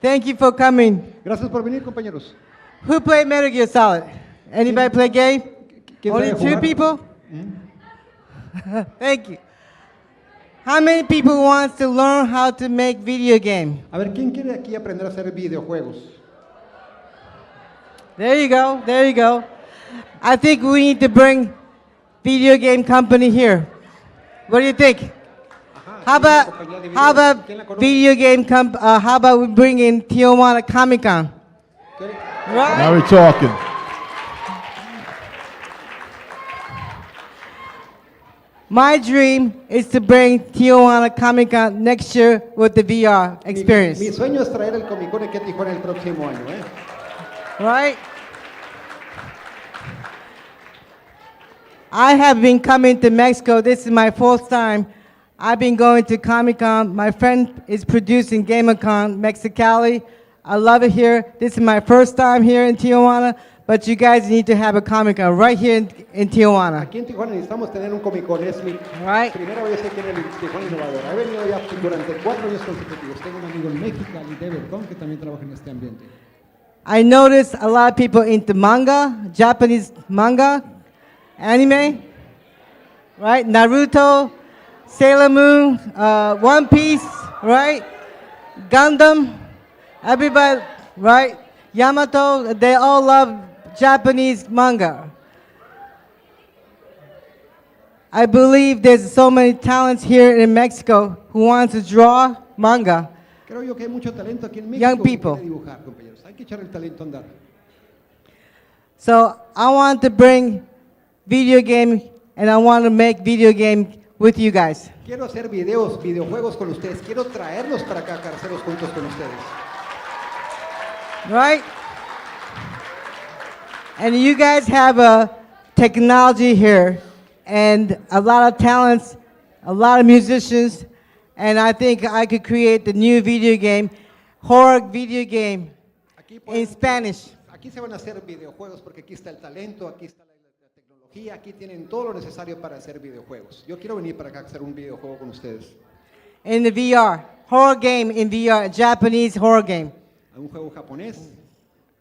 Thank you for coming. Gracias por venir, compañeros. Who played Metal Gear Solid? Anybody play game? ¿Quién Only sabe two jugar? people? Thank you. How many people wants to learn how to make video game? A ver, ¿quién quiere aquí aprender a hacer videojuegos? There you go. There you go. I think we need to bring video game company here. What do you think? How about video game how about we bring in Tijuana Comic Con? Right? Now we're talking. My dream is to bring Tijuana Comic Con next year with the VR experience. Mi sueño es traer el Comic Con aquí a Tijuana el próximo año, ¿eh? Right? I have been coming to Mexico. This is my fourth time. I've been going to Comic Con. My friend is producing GamerCon Mexicali. I love it here. This is my first time here in Tijuana, but you guys need to have a Comic Con right here in Tijuana. Aquí en Tijuana necesitamos tener un Comic Con. Es mi Right? primera vez aquí en el Tijuana Innovadora. He venido ya durante 4 años consecutivos. Tengo un amigo en Mexicali, Devercon, que también trabaja en este ambiente. I noticed a lot of people into manga, Japanese manga, anime, right? Naruto, Sailor Moon, One Piece, right? Gundam, everybody, right? Yamato, they all love Japanese manga. I believe there's so many talents here in Mexico who want to draw manga. Creo yo que hay mucho talento aquí en México. Young people. Que quiere dibujar, compañeros. Hay que echar el talento a andar. So I want to bring video game and I want to make video game with you guys. Quiero hacer videojuegos con ustedes. Quiero traerlos para acá, para hacerlos juntos con ustedes. Right? And you guys have a technology here and a lot of talents, a lot of musicians, and I think I could create the new video game, horror video game in Spanish. Aquí se van a hacer videojuegos porque aquí está el talento, aquí está la tecnología, aquí tienen todo lo necesario para hacer videojuegos. Yo quiero venir para acá a hacer un videojuego con ustedes. In the VR, horror game in VR, Japanese horror game. Un juego japonés.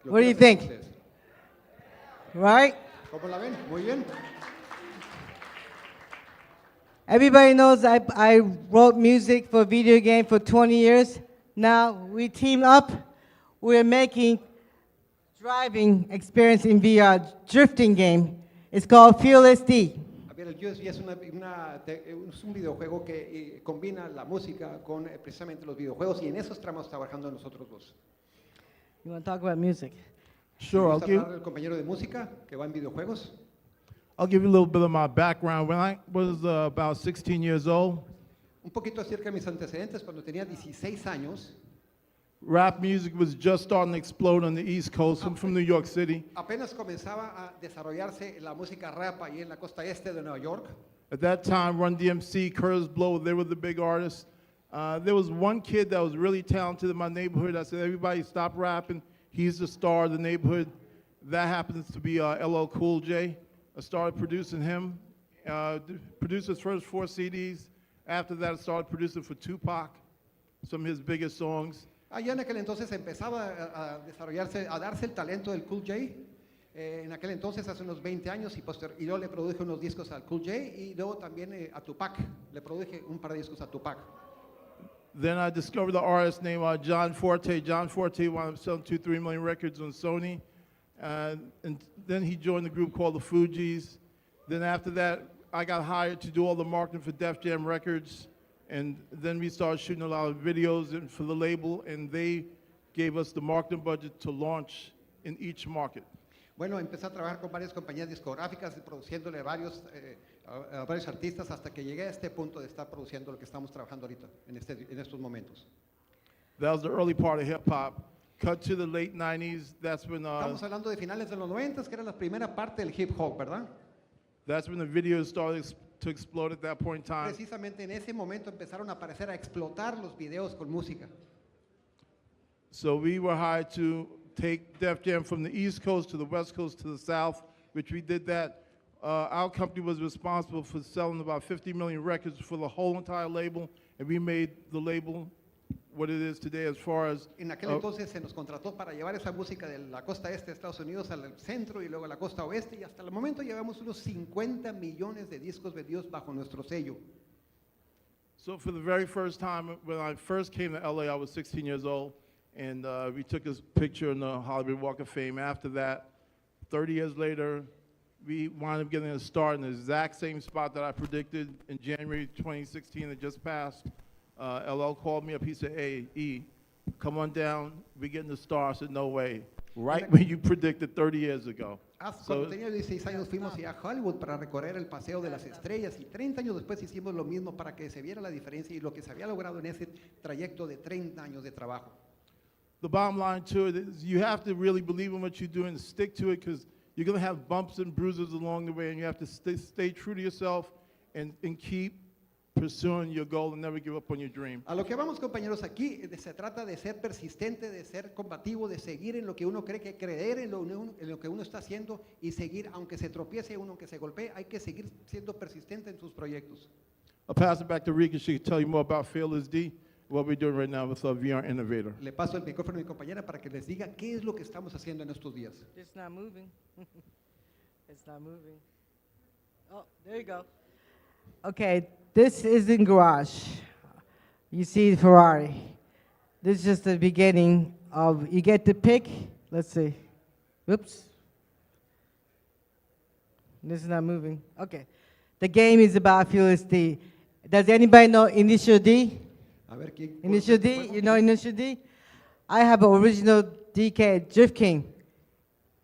Lo What do quiero you hacer think? con ustedes. Right? ¿Cómo la ven? Muy bien. Everybody knows I wrote music for video game for 20 years. Now we team up. We're making driving experience in VR, drifting game. It's called Fearless D. A ver, el USB es es un videojuego que combina la música con precisamente los videojuegos y en eso estamos trabajando nosotros dos. You want to talk about music? Sure, ¿Gusta hablar el compañero de música que va en videojuegos? I'll give you a little bit of my background. When I was about 16 years old, Un poquito acerca de mis antecedentes. Cuando tenía 16 años, rap music was just starting to explode on the East Coast. I'm from New York City. apenas comenzaba a desarrollarse la música rap ahí en la costa este de Nueva York. At that time, Run DMC, Curtis Blow, they were the big artists. There was one kid that was really talented in my neighborhood. I said, everybody stop rapping. He's the star of the neighborhood. That happens to be LL Cool J. I started producing him, produced his first 4 CDs. After that, I started producing for Tupac, some of his biggest songs. Allá en aquel entonces empezaba a desarrollarse, a darse el talento del Cool J. En aquel entonces, hace unos 20 años, y yo le produje unos discos al Cool J y luego también a Tupac. Le produje un par de discos a Tupac. Then I discovered the artist named John Forte. John Forte wound up selling 2-3 million records on Sony. And then he joined the group called the Fugees. Then after that, I got hired to do all the marketing for Def Jam Records. And then we started shooting a lot of videos for the label, and they gave us the marketing budget to launch in each market. Bueno, empecé a trabajar con varias compañías discográficas, produciéndole a varios artistas hasta que llegué a este punto de estar produciendo lo que estamos trabajando ahorita, en estos momentos. That was the early part of hip hop. Cut to the late 90s, that's when Estamos hablando de finales de los 90, que era la primera parte del hip hop, ¿verdad? that's when the videos started to explode at that point in time. Precisamente en ese momento empezaron a aparecer, a explotar los videos con música. So we were hired to take Def Jam from the East Coast to the West Coast to the South, which we did that. Our company was responsible for selling about 50 million records for the whole entire label, and we made the label what it is today as far as En aquel entonces se nos contrató para llevar esa música de la costa este de Estados Unidos al centro y luego a la costa oeste, y hasta el momento llevamos unos 50 millones de discos vendidos bajo nuestro sello. So for the very first time, when I first came to LA, I was 16 years old, and we took a picture in the Hollywood Walk of Fame. After that, 30 years later, we wound up getting a start in the exact same spot that I predicted in January 2016 that just passed. LL called me up, he said, hey, E, come on down, we're getting the star. I said, no way. Right when you predicted 30 years ago. Cuando tenía 16 años fuimos a Hollywood para recorrer el Paseo de las Estrellas, y 30 años después hicimos lo mismo para que se viera la diferencia y lo que se había logrado en ese trayecto de 30 años de trabajo. The bottom line to it is you have to really believe in what you're doing and stick to it, because you're going to have bumps and bruises along the way, and you have to stay true to yourself and keep pursuing your goal and never give up on your dream. A lo que vamos, compañeros, aquí se trata de ser persistente, de ser combativo, de seguir en lo que uno cree, que creer en lo que uno está haciendo y seguir, aunque se tropiece uno, aunque se golpee, hay que seguir siendo persistente en sus proyectos. I'll pass it back to Rika. She can tell you more about Fearless D, what we're doing right now with our VR Innovator. Le paso el micrófono a mi compañera para que les diga qué es lo que estamos haciendo en estos días. It's not moving. It's not moving. Oh, there you go. Okay, this is in garage. You see Ferrari. This is just the beginning of, you get to pick, let's see. Whoops. This is not moving. Okay. The game is about Fearless D. Does anybody know Initial D? A ver, ¿quién? Initial D, you know Initial D? I have an original DK, Drift King.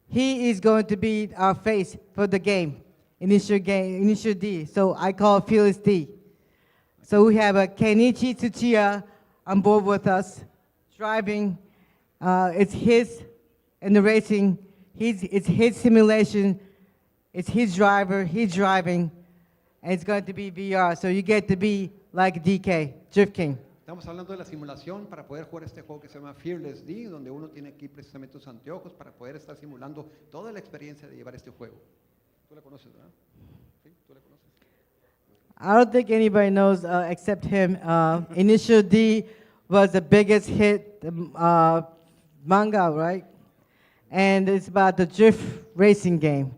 He is going to be our face for the game, Initial D. So I call it Fearless D. So we have a Kenichi Tsuchiya on board with us, driving. It's his, in the racing, it's his simulation, it's his driver, he's driving, and it's going to be VR. So you get to be like DK, Drift King. Estamos hablando de la simulación para poder jugar este juego que se llama Fearless D, donde uno tiene aquí precisamente sus anteojos para poder estar simulando toda la experiencia de llevar este juego. ¿Tú la conoces, verdad? ¿Sí? ¿Tú la conoces? I don't think anybody knows except him. Initial D was the biggest hit manga, right? And it's about the drift racing game,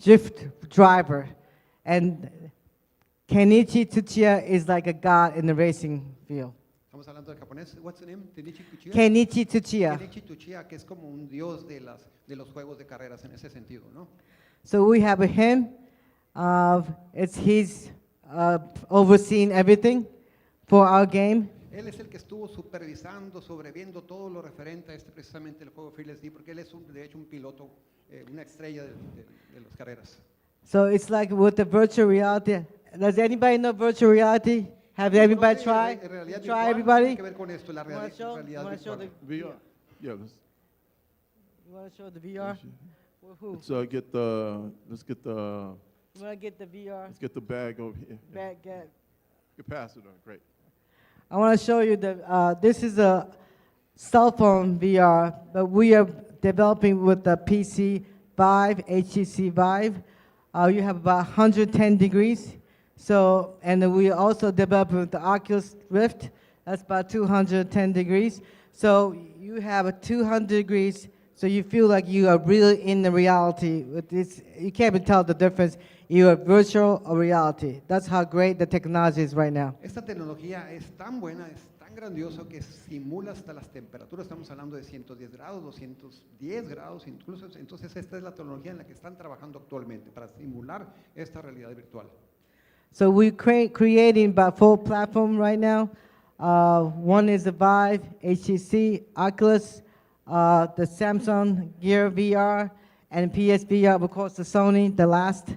drift driver. And Kenichi Tsuchiya is like a god in the racing field. Estamos hablando del japonés. What's the name? Kenichi Tsuchiya. Kenichi Tsuchiya. Kenichi Tsuchiya, que es como un dios de los juegos de carreras en ese sentido, ¿no? So we have him. He's overseeing everything for our game. Él es el que estuvo supervisando, sobreviendo todo lo referente a precisamente el juego Fearless D, porque él es de hecho un piloto, una estrella de las carreras. So it's like with the virtual reality. Does anybody know virtual reality? Have everybody tried? Try everybody? Tiene que ver con esto, la You wanna show? realidad You wanna show virtual. the VR. Yeah, You want to show the VR? With who? let's get the You want to get the VR? let's get the bag over here. Back, get. You pass it on. Great. I want to show you this is a cell phone VR, but we are developing with the PC Vive, HTC Vive. You have about 110 degrees. So, and we also developed with the Oculus Rift. That's about 210 degrees. So you have a 200 degrees, so you feel like you are really in the reality. With this, you can't even tell the difference. You are virtual or reality. That's how great the technology is right now. Esta tecnología es tan buena, es tan grandioso que simula hasta las temperaturas. Estamos hablando de 110 grados, 210 grados, incluso. Entonces esta es la tecnología en la que están trabajando actualmente para simular esta realidad virtual. So we're creating about 4 platforms right now. One is the Vive, HTC, Oculus, the Samsung Gear VR, and PSVR, of course, the Sony, the last.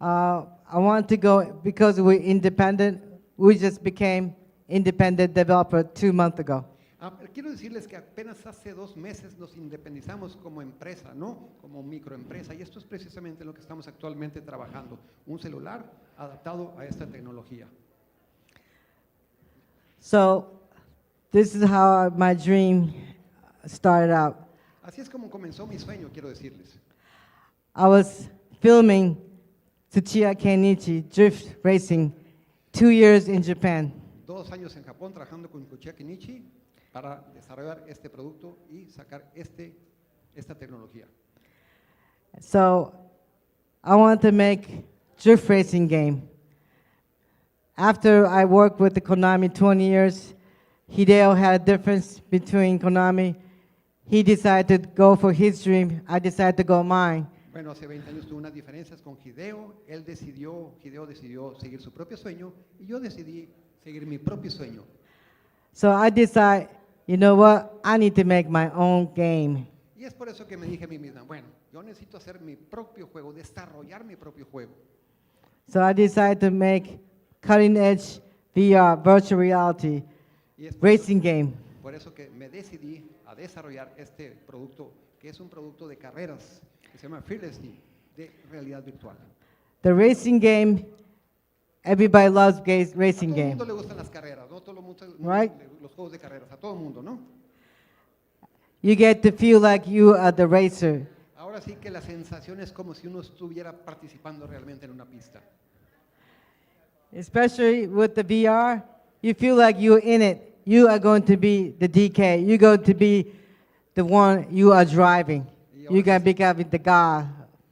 I want to go, because we're independent, we just became independent developer 2 months ago. Quiero decirles que apenas hace 2 meses nos independizamos como empresa, ¿no? Como microempresa, y esto es precisamente lo que estamos actualmente trabajando, un celular adaptado a esta tecnología. So this is how my dream started out. Así es como comenzó mi sueño, quiero decirles. I was filming Tsuchiya Kenichi drift racing 2 years in Japan. 2 años en Japón trabajando con Tsuchiya Kenichi para desarrollar este producto y sacar esta tecnología. So I want to make drift racing game. After I worked with the Konami 20 years, Hideo had a difference between Konami. He decided to go for his dream. I decided to go mine. Bueno, hace 20 años tuve unas diferencias con Hideo. Hideo decidió seguir su propio sueño y yo decidí seguir mi propio sueño. So I decided, you know what? I need to make my own game. Y es por eso que me dije a mí misma, bueno, yo necesito hacer mi propio juego, desarrollar mi propio juego. So I decided to make cutting edge VR, virtual reality, Y es por racing game. Por eso que me decidí a desarrollar este producto, que es un producto de carreras, que se llama Fearlessly, de realidad virtual. The racing game, everybody loves racing A todo el game. mundo le gustan las carreras, ¿no? Todo el mundo, Right. los juegos de carreras, a todo el mundo, ¿no? You get to feel like you are the racer. Ahora sí que la sensación es como si uno estuviera participando realmente en una pista. Especially with the VR, you feel like you're in it. You are going to be the DK. You're going to be the one you are driving. You're going to become the guy.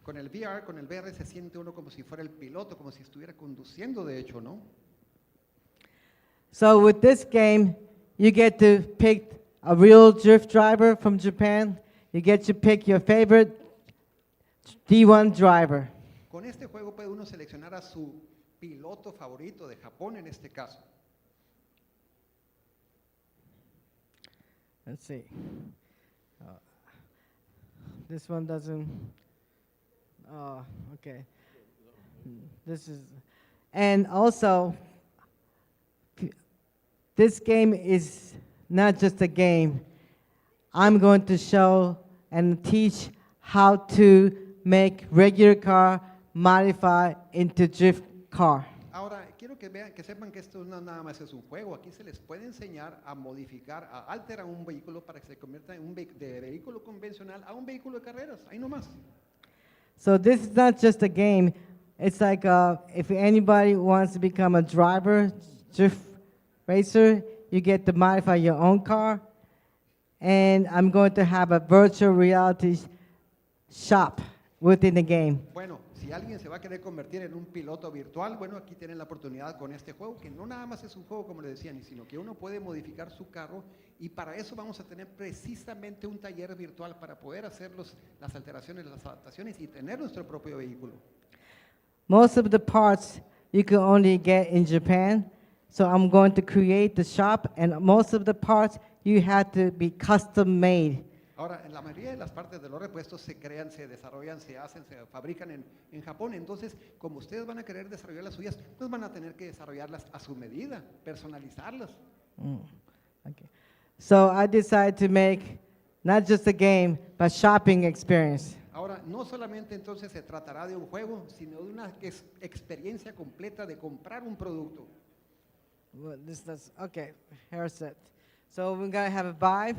Con el VR se siente uno como si fuera el piloto, como si estuviera conduciendo de hecho, ¿no? So with this game, you get to pick a real drift driver from Japan. You get to pick your favorite D1 driver. Con este juego puede uno seleccionar a su piloto favorito de Japón en este caso. Let's see. This one doesn't. Oh, okay. This is, and also, this game is not just a game. I'm going to show and teach how to make regular car modify into drift car. Ahora, quiero que vean, que sepan que esto no nada más es un juego. Aquí se les puede enseñar a modificar, a alterar un vehículo para que se convierta en un de vehículo convencional a un vehículo de carreras. Ahí nomás. So this is not just a game. It's like if anybody wants to become a driver, drift racer, you get to modify your own car. And I'm going to have a virtual reality shop within the game. Bueno, si alguien se va a querer convertir en un piloto virtual, bueno, aquí tienen la oportunidad con este juego, que no nada más es un juego como le decían, sino que uno puede modificar su carro y para eso vamos a tener precisamente un taller virtual para poder hacer las alteraciones, las adaptaciones y tener nuestro propio vehículo. Most of the parts you can only get in Japan, so I'm going to create the shop, and most of the parts you have to be custom made. Ahora, en la mayoría de las partes de los repuestos se crean, se desarrollan, se hacen, se fabrican en Japón. Entonces, como ustedes van a querer desarrollar las suyas, pues van a tener que desarrollarlas a su medida, personalizarlas. Okay. So I decided to make not just a game, but shopping experience. Ahora, no solamente entonces se tratará de un juego, sino de una experiencia completa de comprar un producto. Well, okay, hair set. So we're gonna have a vibe.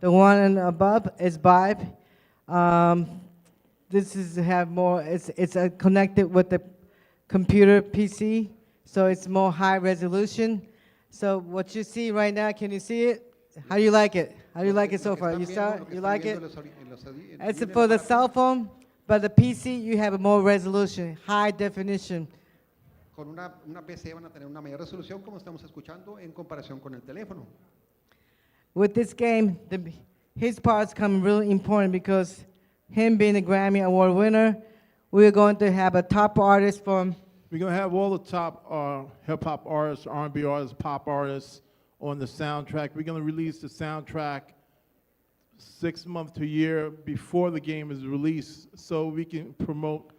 The one above is vibe. This is have more. It's connected with the computer PC, so it's more high resolution. So what you see right now, can you see it? How do you like it? How do you like it so far? You saw it? You like it? It's for the cell phone, but the PC you have a more resolution, high definition. Con una PC van a tener una mayor resolución, como estamos escuchando, en comparación con el teléfono. With this game, his parts come really important because him being a Grammy Award winner, we're going to have a top artist from. We're going to have all the top hip-hop artists, R&B artists, pop artists on the soundtrack. We're going to release the soundtrack 6 months to a year before the game is released so we can promote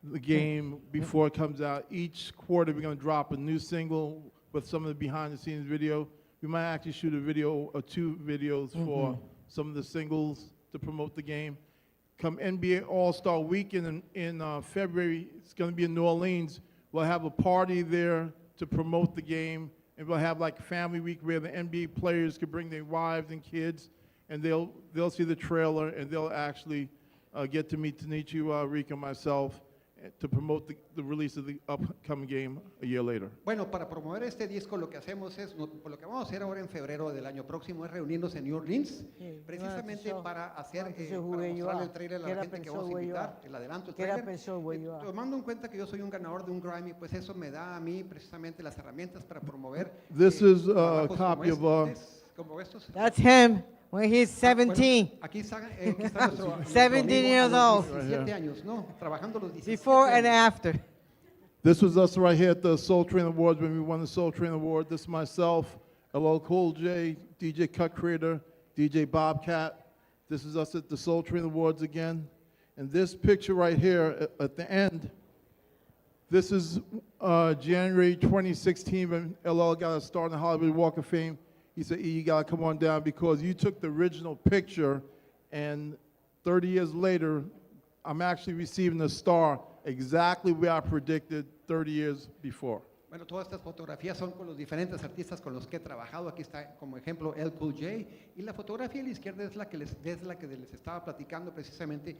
the game before it comes out. Each quarter, we're going to drop a new single with some of the behind-the-scenes video. We might actually shoot a video or 2 videos for some of the singles to promote the game. Come NBA All-Star Weekend in February, it's going to be in New Orleans. We'll have a party there to promote the game, and we'll have like Family Week where the NBA players can bring their wives and kids, and they'll see the trailer, and they'll actually get to meet Tanichi, Rika, myself, to promote the release of the upcoming game a year later. Bueno, para promover este disco lo que hacemos es, lo que vamos a hacer ahora en febrero del año próximo es reunirnos en New Orleans, precisamente para hacer, para mostrarle el trailer a la gente que vamos a invitar, el adelanto, el trailer. Tomando en cuenta que yo soy un ganador de un Grammy, pues eso me da a mí precisamente las herramientas para promover. This is a trabajos copy of como estos. That's him when he's 17. Bueno, aquí está nuestro 17 amigo years a los old. 17 años, ¿no? Trabajando los 17 Before and años. after. This was us right here at the Soul Train Awards when we won the Soul Train Award. This is myself, LL Cool J, DJ Cut Creator, DJ Bobcat. This is us at the Soul Train Awards again. And this picture right here at the end, this is January 2016 when LL got a start in the Hollywood Walk of Fame. He said, E, you gotta come on down because you took the original picture and 30 years later, I'm actually receiving a star exactly where I predicted 30 years before. Bueno, todas estas fotografías son con los diferentes artistas con los que he trabajado. Aquí está como ejemplo El Cool J. Y la fotografía a la izquierda es la que les estaba platicando precisamente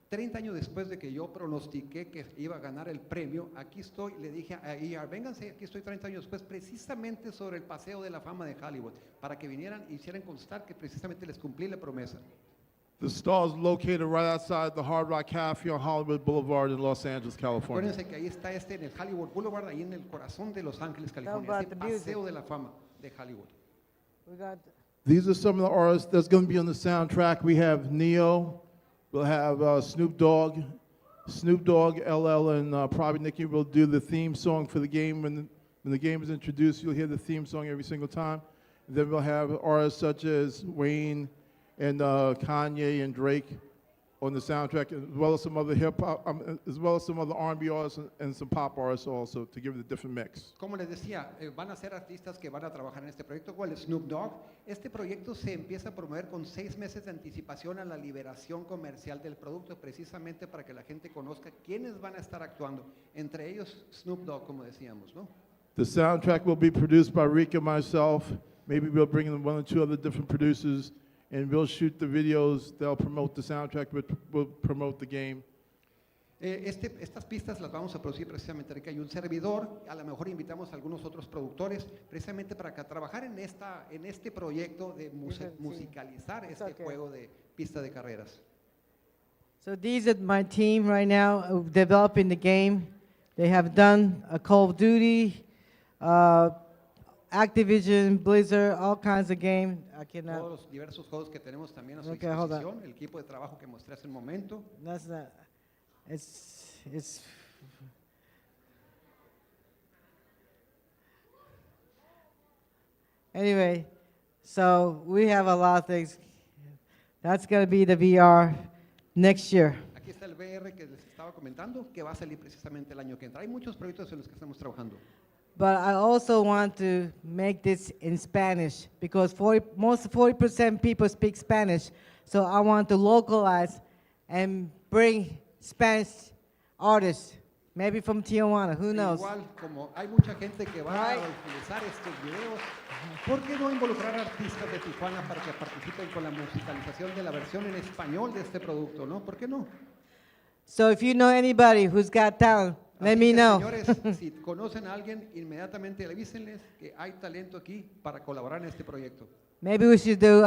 30 años después de que yo pronostiqué que iba a ganar el premio. Aquí estoy, le dije a ER, vénganse, aquí estoy 30 años después, precisamente sobre el Paseo de la Fama de Hollywood, para que vinieran y hicieran constar que precisamente les cumplí la promesa. The star is located right outside the Hard Rock Cafe on Hollywood Boulevard in Los Angeles, California. Acuérdense que ahí está en el Hollywood Boulevard, ahí en el corazón de Los Ángeles, California. about Es el the music? Paseo de la Fama de Hollywood. We got These are some of the artists that's going to be on the soundtrack. We have Neo, we'll have Snoop Dogg, LL, and probably Nicki will do the theme song for the game. When the game is introduced, you'll hear the theme song every single time. And then we'll have artists such as Wayne and Kanye and Drake on the soundtrack, as well as some other hip hop, as well as some other R&B artists and some pop artists also to give it a different mix. Como les decía, van a ser artistas que van a trabajar en este proyecto, como el Snoop Dogg. Este proyecto se empieza a promover con 6 meses de anticipación a la liberación comercial del producto, precisamente para que la gente conozca quiénes van a estar actuando, entre ellos Snoop Dogg, como decíamos, ¿no? The soundtrack will be produced by Rika, myself. Maybe we'll bring in 1 or 2 other different producers, and we'll shoot the videos. They'll promote the soundtrack, but we'll promote the game. Estas pistas las vamos a producir precisamente Rika y un servidor. A lo mejor invitamos a algunos otros productores precisamente para que trabajar en este proyecto de musicalizar este juego de pista de carreras. So these are my team right now developing the game. They have done a Call of Duty, Activision, Blizzard, all kinds of games. I cannot. Todos los diversos juegos que tenemos también a su Okay, hold on. disposición, el equipo de trabajo que mostré hace un momento. That's not. It's. Anyway, so we have a lot of things. That's going to be the VR next year. Aquí está el VR que les estaba comentando, que va a salir precisamente el año que entra. Hay muchos proyectos en los que estamos trabajando. But I also want to make this in Spanish because 40% people speak Spanish. So I want to localize and bring Spanish artists, maybe from Tijuana, who knows? Igual, como hay mucha gente que va Right. a utilizar estos videos, ¿por qué no involucrar artistas de Tijuana para que participen con la musicalización de la versión en español de este producto, no? ¿Por qué no? So if you know anybody who's got talent, let Así me que, know. señores, si conocen a alguien, inmediatamente avísenles que hay talento aquí para colaborar en este proyecto. Maybe we should do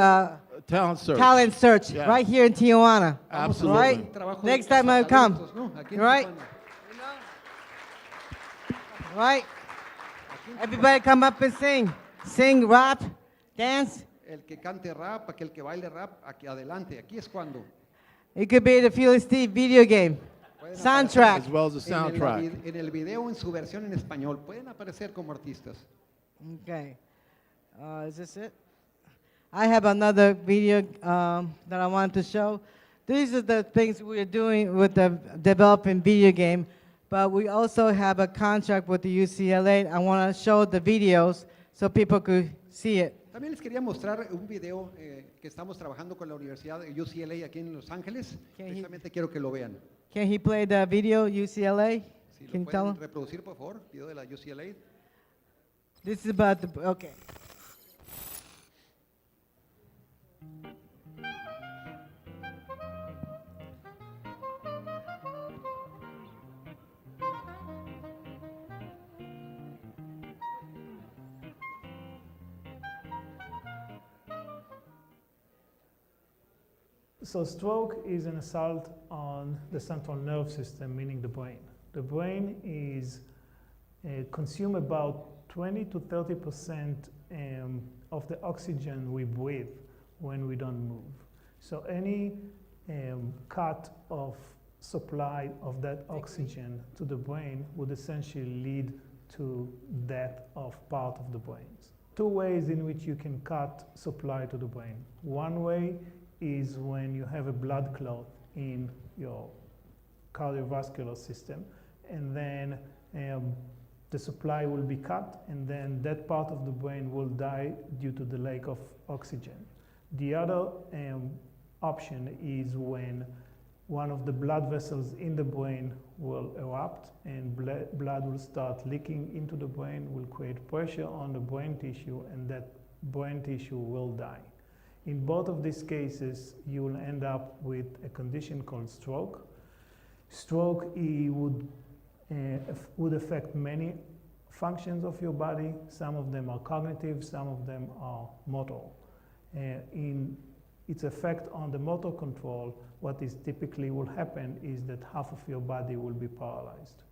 Talent search. talent search Yeah. right here in Tijuana. Vamos a Absolutely. hacer Right? un trabajo Next de time I come. cazatalentos, ¿no? Aquí en Right? Tijuana. Right? Everybody come up and sing, rap, dance. El que cante rap, aquel que baile rap, aquí adelante. Aquí es cuando. It could be the Feel Steve video game, Pueden soundtrack. As well as the soundtrack. En el video en su versión en español. Pueden aparecer como artistas. Okay. Is this it? I have another video that I want to show. These are the things we're doing with the developing video game, but we also have a contract with the UCLA. I want to show the videos so people could see it. También les quería mostrar un video que estamos trabajando con la Universidad de UCLA aquí en Los Ángeles. Can he- Precisamente quiero que lo vean. Can he play the video, UCLA? Si Can lo you tell pueden him? reproducir, por favor, video de la UCLA. This is about the, okay. So stroke is an assault on the central nerve system, meaning the brain. The brain is consume about 20 to 30% of the oxygen we breathe when we don't move. So any cut of supply of that oxygen to the brain would essentially lead to death of part of the brains. Two ways in which you can cut supply to the brain. One way is when you have a blood clot in your cardiovascular system, and then the supply will be cut, and then that part of the brain will die due to the lack of oxygen. The other option is when one of the blood vessels in the brain will erupt and blood will start leaking into the brain, will create pressure on the brain tissue, and that brain tissue will die. In both of these cases, you will end up with a condition called stroke. Stroke would affect many functions of your body. Some of them are cognitive, some of them are motor. In its effect on the motor control, what is typically will happen is that half of your body will be paralyzed.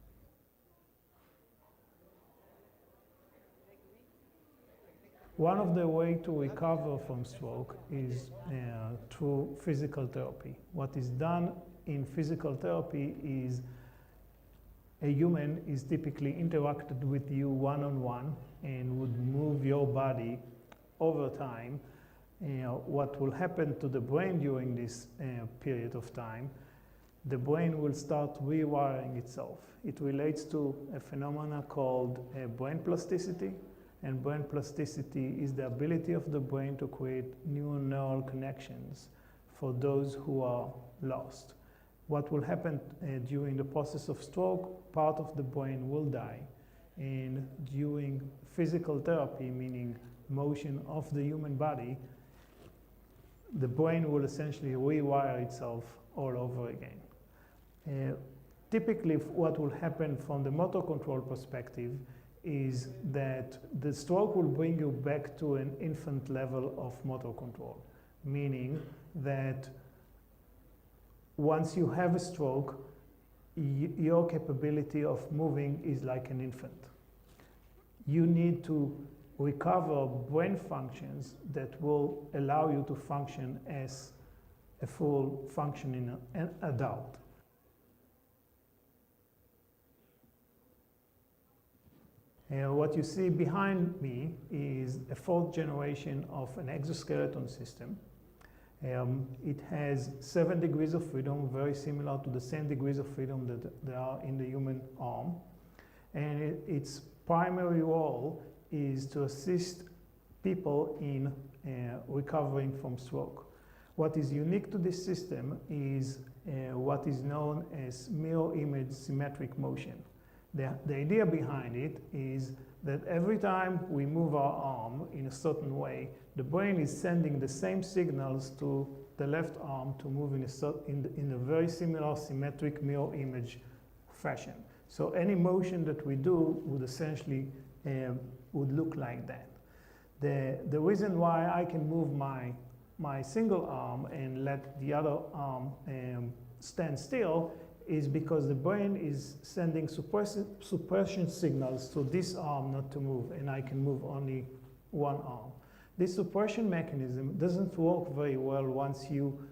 One of the ways to recover from stroke is through physical therapy. What is done in physical therapy is a human is typically interacted with you one-on-one and would move your body over time. What will happen to the brain during this period of time, the brain will start rewiring itself. It relates to a phenomena called brain plasticity, and brain plasticity is the ability of the brain to create new neural connections for those who are lost. What will happen during the process of stroke, part of the brain will die, and during physical therapy, meaning motion of the human body, the brain will essentially rewire itself all over again. Typically, what will happen from the motor control perspective is that the stroke will bring you back to an infant level of motor control, meaning that once you have a stroke, your capability of moving is like an infant. You need to recover brain functions that will allow you to function as a full functioning adult. What you see behind me is a fourth generation of an exoskeleton system. It has 7 degrees of freedom, very similar to the same degrees of freedom that there are in the human arm. And its primary role is to assist people in recovering from stroke. What is unique to this system is what is known as mirror image symmetric motion. The idea behind it is that every time we move our arm in a certain way, the brain is sending the same signals to the left arm to move in a very similar symmetric mirror image fashion. So any motion that we do would essentially would look like that. The reason why I can move my single arm and let the other arm stand still is because the brain is sending suppression signals to this arm not to move, and I can move only one arm. This suppression mechanism doesn't work very well once you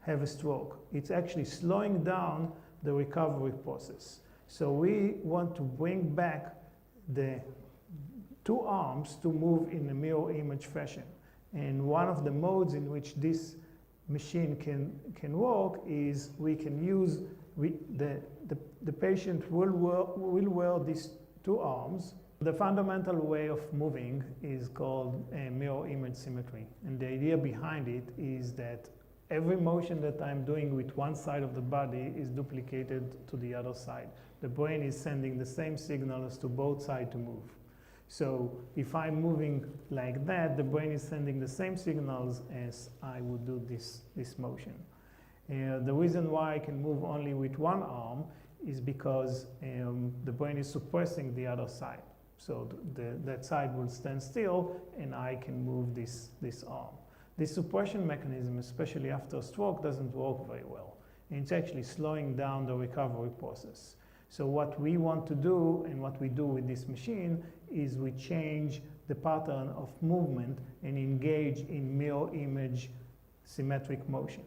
have a stroke. It's actually slowing down the recovery process. So we want to bring back the 2 arms to move in a mirror image fashion. And one of the modes in which this machine can work is we can use the patient will wear these 2 arms. The fundamental way of moving is called mirror image symmetry. And the idea behind it is that every motion that I'm doing with one side of the body is duplicated to the other side. The brain is sending the same signals to both sides to move. So if I'm moving like that, the brain is sending the same signals as I would do this motion. The reason why I can move only with one arm is because the brain is suppressing the other side. So that side will stand still and I can move this arm. This suppression mechanism, especially after stroke, doesn't work very well. And it's actually slowing down the recovery process. So what we want to do, and what we do with this machine, is we change the pattern of movement and engage in mirror image symmetric motion.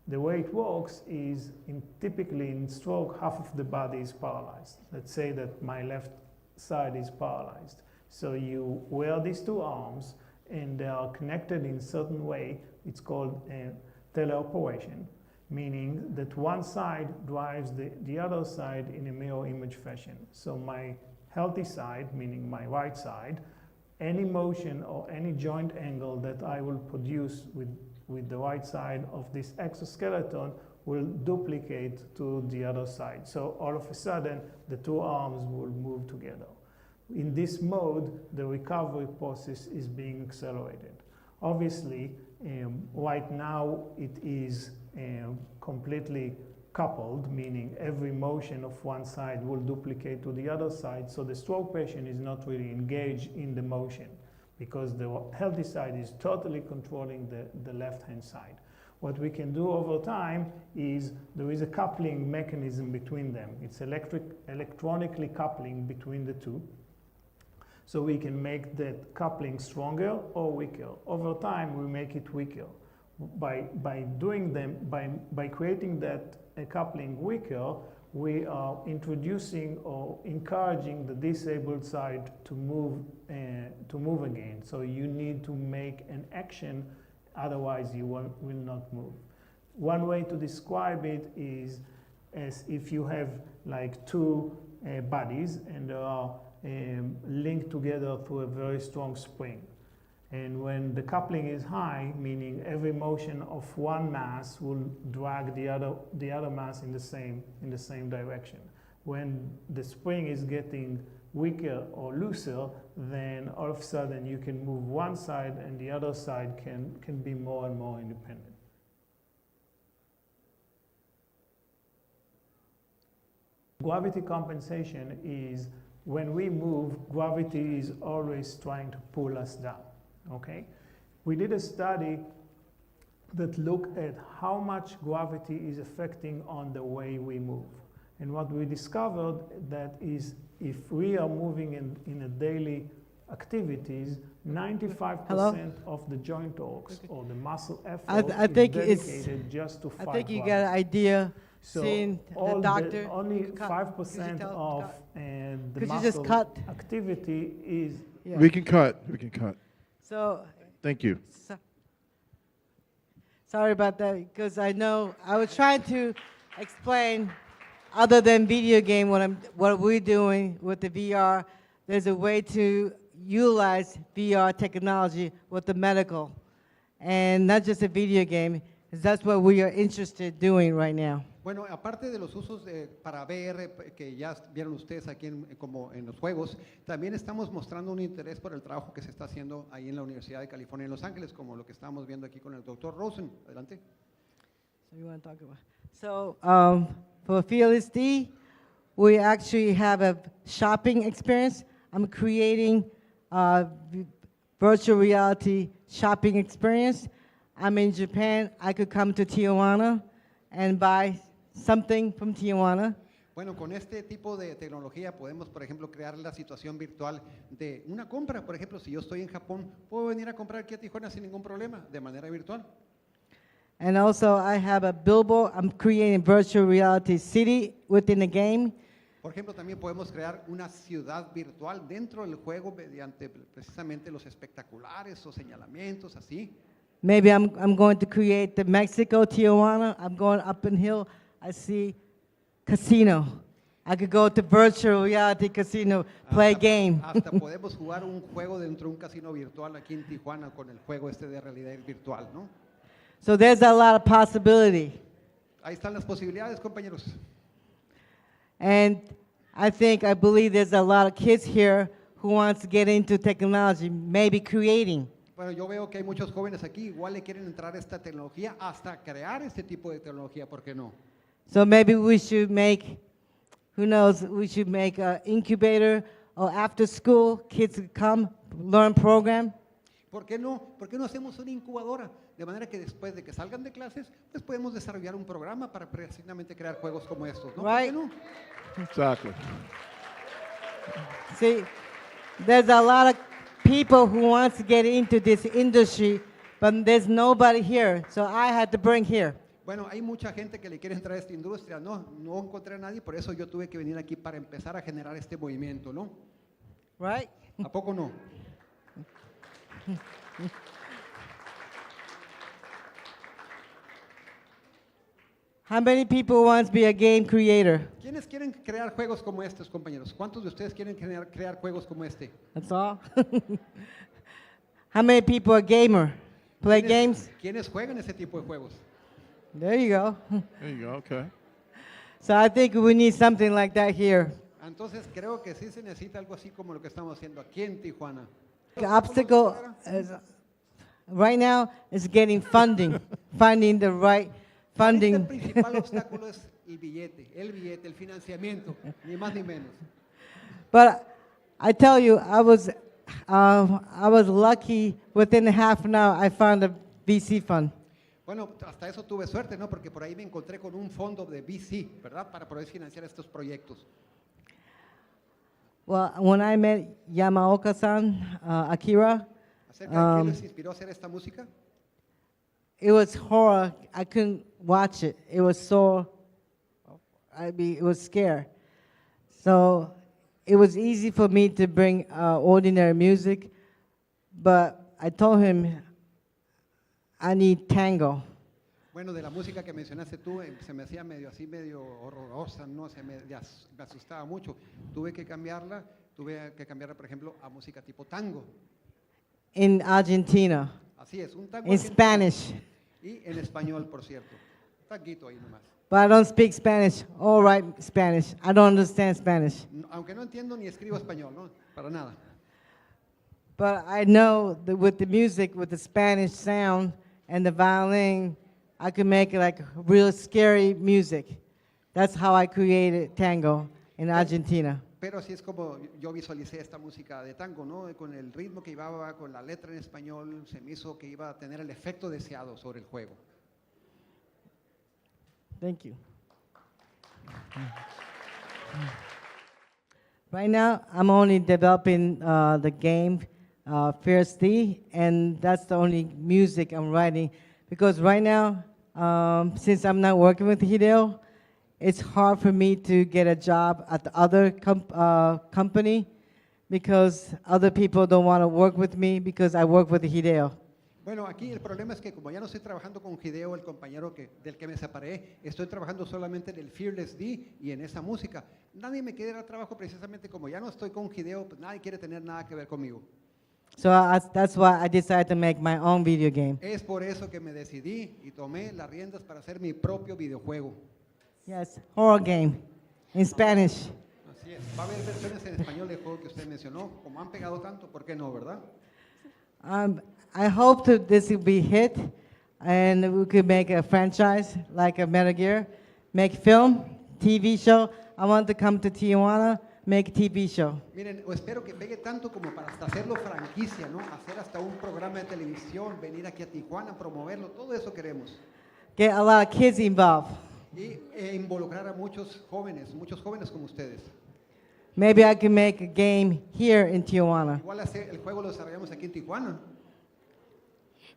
The way it works is, typically in stroke, half of the body is paralyzed. Let's say that my left side is paralyzed. So you wear these two arms, and they are connected in a certain way. It's called teleoperation, meaning that one side drives the other side in a mirror image fashion. So my healthy side, meaning my right side, any motion or any joint angle that I will produce with the right side of this exoskeleton will duplicate to the other side. So all of a sudden, the two arms will move together. In this mode, the recovery process is being accelerated. Obviously, right now it is completely coupled, meaning every motion of one side will duplicate to the other side, so the stroke patient is not really engaged in the motion, because the healthy side is totally controlling the left-hand side. What we can do over time is there is a coupling mechanism between them. It's electronically coupling between the two. So we can make that coupling stronger or weaker. Over time, we make it weaker. By creating that coupling weaker, we are introducing or encouraging the disabled side to move again. So you need to make an action, otherwise you will not move. One way to describe it is as if you have like two bodies, and they are linked together through a very strong spring. And when the coupling is high, meaning every motion of one mass will drag the other mass in the same direction. When the spring is getting weaker or looser, then all of a sudden you can move one side and the other side can be more and more independent. Gravity compensation is when we move, gravity is always trying to pull us down. Okay, we did a study that looked at how much gravity is affecting on the way we move. And what we discovered that is if we are moving in a daily activities, 95% of the joint torques or the muscle effort I think is dedicated just to fight I think you gravity. got an idea. So Seeing all the doctor. only Cut. 5% of the Could you muscle just cut? activity is Yeah. We can cut. We can cut. So, Thank you. sorry about that, because I know I was trying to explain, other than video game, what we're doing with the VR. There's a way to utilize VR technology with the medical, and not just a video game. 'Cause that's what we are interested in doing right now. Bueno, aparte de los usos para VR que ya vieron ustedes aquí como en los juegos, también estamos mostrando un interés por el trabajo que se está haciendo ahí en la Universidad de California en Los Ángeles, como lo que estamos viendo aquí con el Dr. Rosen. Adelante. So you want to talk about? So for Fearless D, we actually have a shopping experience. I'm creating a virtual reality shopping experience. I'm in Japan. I could come to Tijuana and buy something from Tijuana. Bueno, con este tipo de tecnología podemos, por ejemplo, crear la situación virtual de una compra. Por ejemplo, si yo estoy en Japón, puedo venir a comprar aquí a Tijuana sin ningún problema, de manera virtual. And also I have a billboard. I'm creating virtual reality city within the game. Por ejemplo, también podemos crear una ciudad virtual dentro del juego mediante precisamente los espectaculares o señalamientos, así. Maybe I'm going to create the Mexico, Tijuana. I'm going up in hill. I see casino. I could go to virtual reality casino, play game. Hasta podemos jugar un juego dentro de un casino virtual aquí en Tijuana con el juego este de realidad virtual, ¿no? So there's a lot of possibility. Ahí están las posibilidades, compañeros. And I believe there's a lot of kids here who wants to get into technology, maybe creating. Bueno, yo veo que hay muchos jóvenes aquí, igual le quieren entrar a esta tecnología, hasta crear este tipo de tecnología, ¿por qué no? So maybe we should make, who knows, we should make an incubator or after school, kids could come, learn program. ¿Por qué no hacemos una incubadora? De manera que después de que salgan de clases, pues podemos desarrollar un programa para precisamente crear juegos como estos, ¿no? Right. ¿Por qué no? Exactly. See, there's a lot of people who want to get into this industry, but there's nobody here, so I had to bring here. Bueno, hay mucha gente que le quiere entrar a esta industria, no encontré a nadie, por eso yo tuve que venir aquí para empezar a generar este movimiento, ¿no? Right? ¿A poco no? How many people want to be a game creator? ¿Quiénes quieren crear juegos como estos, compañeros? ¿Cuántos de ustedes quieren crear juegos como este? That's all. How many people are gamer? Play games? ¿Quiénes juegan ese tipo de juegos? There you go. There you go. Okay. So I think we need something like that here. Entonces creo que sí se necesita algo así como lo que estamos haciendo aquí en Tijuana. The obstacle is, right now is getting funding, finding the right El funding. principal obstáculo es el billete, el financiamiento, ni más ni menos. But I tell you, I was lucky. Within half an hour, I found a VC fund. Bueno, hasta eso tuve suerte, ¿no? Porque por ahí me encontré con un fondo de VC, ¿verdad? Para poder financiar estos proyectos. Well, when I met Yamaoka-san, Akira, ¿Acerca de qué les inspiró a hacer esta música? it was horror. I couldn't watch it. It was so, it was scary. So it was easy for me to bring ordinary music, but I told him I need tango. Bueno, de la música que mencionaste tú, se me hacía medio horrorosa, ¿no? Me asustaba mucho. Tuve que cambiarla, por ejemplo, a música tipo tango. In Argentina, Así es, un tango in argentino. Spanish. Y en español, por cierto. Tanguito ahí nomás. But I don't speak Spanish. All right, Spanish. I don't understand Spanish. Aunque no entiendo ni escribo español, ¿no? Para nada. But I know that with the music, with the Spanish sound and the violin, I could make it like real scary music. That's how I created tango in Argentina. Pero así es como yo visualicé esta música de tango, ¿no? Con el ritmo que llevaba, con la letra en español, se me hizo que iba a tener el efecto deseado sobre el juego. Thank you. Right now, I'm only developing the game, Fierce D, and that's the only music I'm writing. Because right now, since I'm not working with Hideo, it's hard for me to get a job at the other company because other people don't want to work with me because I work with Hideo. Bueno, aquí el problema es que como ya no estoy trabajando con Hideo, el compañero del que me separé, estoy trabajando solamente en el Fearless D y en esa música. Nadie me quiere dar trabajo precisamente como ya no estoy con Hideo, pues nadie quiere tener nada que ver conmigo. So that's why I decided to make my own video game. Es por eso que me decidí y tomé las riendas para hacer mi propio videojuego. Yes, horror game in Spanish. Así es. Va a haber versiones en español del juego que usted mencionó. Como han pegado tanto, ¿por qué no, verdad? I hope this will be hit, and we could make a franchise like a Metal Gear, make film, TV show. I want to come to Tijuana, make a TV show. Miren, espero que pegue tanto como para hasta hacerlo franquicia, ¿no? Hacer hasta un programa de televisión, venir aquí a Tijuana, promoverlo, todo eso queremos. Get a lot of kids involved. Y involucrar a muchos jóvenes como ustedes. Maybe I can make a game here in Tijuana. Igual el juego lo desarrollamos aquí en Tijuana.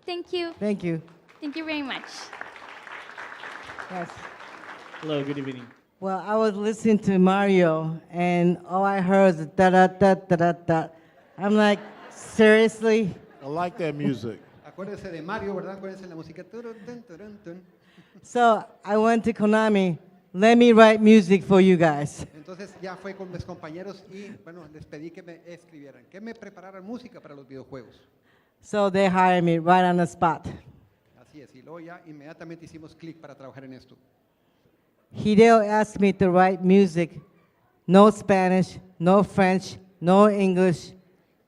Thank you. Thank you. Thank you very much. Yes. Hello, good evening. Well, I was listening to Mario, and all I heard was da da da da da da. I'm like, seriously? I like that music. Acuérdense de Mario, ¿verdad? Acuérdense de la música. Turun, tun, turun, tun. So I went to Konami. Let me write music for you guys. Entonces ya fue con mis compañeros y bueno, les pedí que me escribieran, que me prepararan música para los videojuegos. So they hired me right on the spot. Así es, y luego ya inmediatamente hicimos clic para trabajar en esto. Hideo asked me to write music, no Spanish, no French, no English,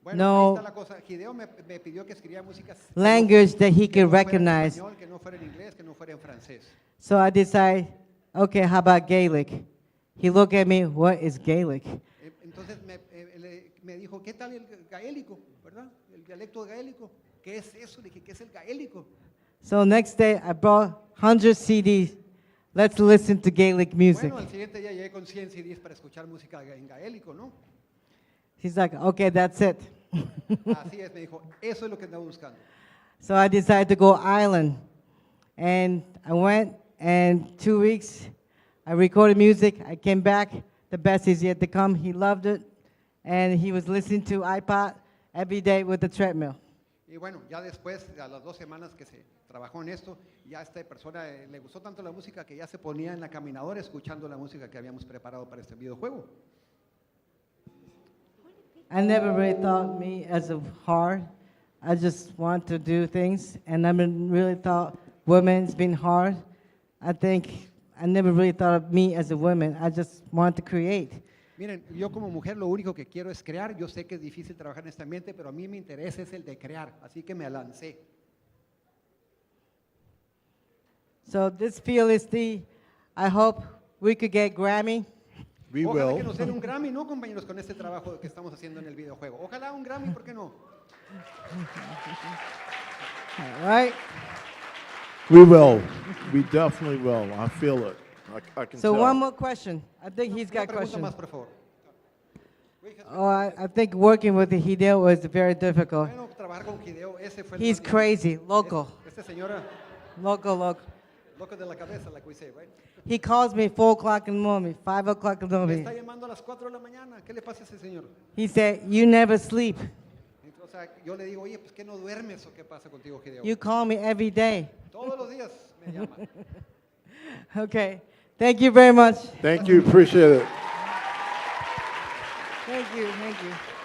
Bueno, ahí no está la cosa. Hideo me pidió que escribiera música language that he que could no fuera en recognize. español, que no fuera en inglés, que no fuera en francés. So I decided, okay, how about Gaelic? He looked at me, what is Gaelic? Entonces me dijo, ¿qué tal el gaélico? ¿Verdad? El dialecto gaélico. ¿Qué es eso? Le dije, ¿qué es el gaélico? So next day, I brought 100 CDs. Let's listen to Gaelic music. Bueno, al siguiente día llegué con 100 CDs para escuchar música en gaélico, ¿no? He's like, okay, that's it. Así es, me dijo, eso es lo que andaba buscando. So I decided to go island. And I went, and 2 weeks, I recorded music. I came back. The best is yet to come. He loved it. And he was listening to iPod every day with the treadmill. Y bueno, ya después, a las 2 semanas que se trabajó en esto, ya a esta persona le gustó tanto la música que ya se ponía en la caminadora escuchando la música que habíamos preparado para este videojuego. I never really thought me as a hard. I just want to do things, and I really thought women's been hard. I think I never really thought of me as a woman. I just want to create. Miren, yo como mujer lo único que quiero es crear. Yo sé que es difícil trabajar en este ambiente, pero a mí mi interés es el de crear, así que me lancé. So this fearlessly, I hope we could get Grammy. We Ojalá will. que nos den un Grammy, ¿no, compañeros? Con este trabajo que estamos haciendo en el videojuego. Ojalá un Grammy, ¿por qué no? All right. We will. We definitely will. I feel it. I can So tell. one more question. I think he's Una got pregunta questions. más, por favor. Oh, I think working with Hideo was very difficult. Bueno, trabajar con Hideo, ese fue el He's más crazy, local, Este señora, local. loco de la cabeza, like we say, right? He calls me 4 o'clock in the morning, 5 o'clock in the Me morning. está llamando a las 4 de la mañana. ¿Qué le pasa a ese señor? He said, you never sleep. O sea, yo le digo, oye, pues ¿qué no duermes o qué pasa contigo, Hideo? You call me every day. Todos los días me llama. Okay. Thank you very much. Thank you. Appreciate it. Thank you.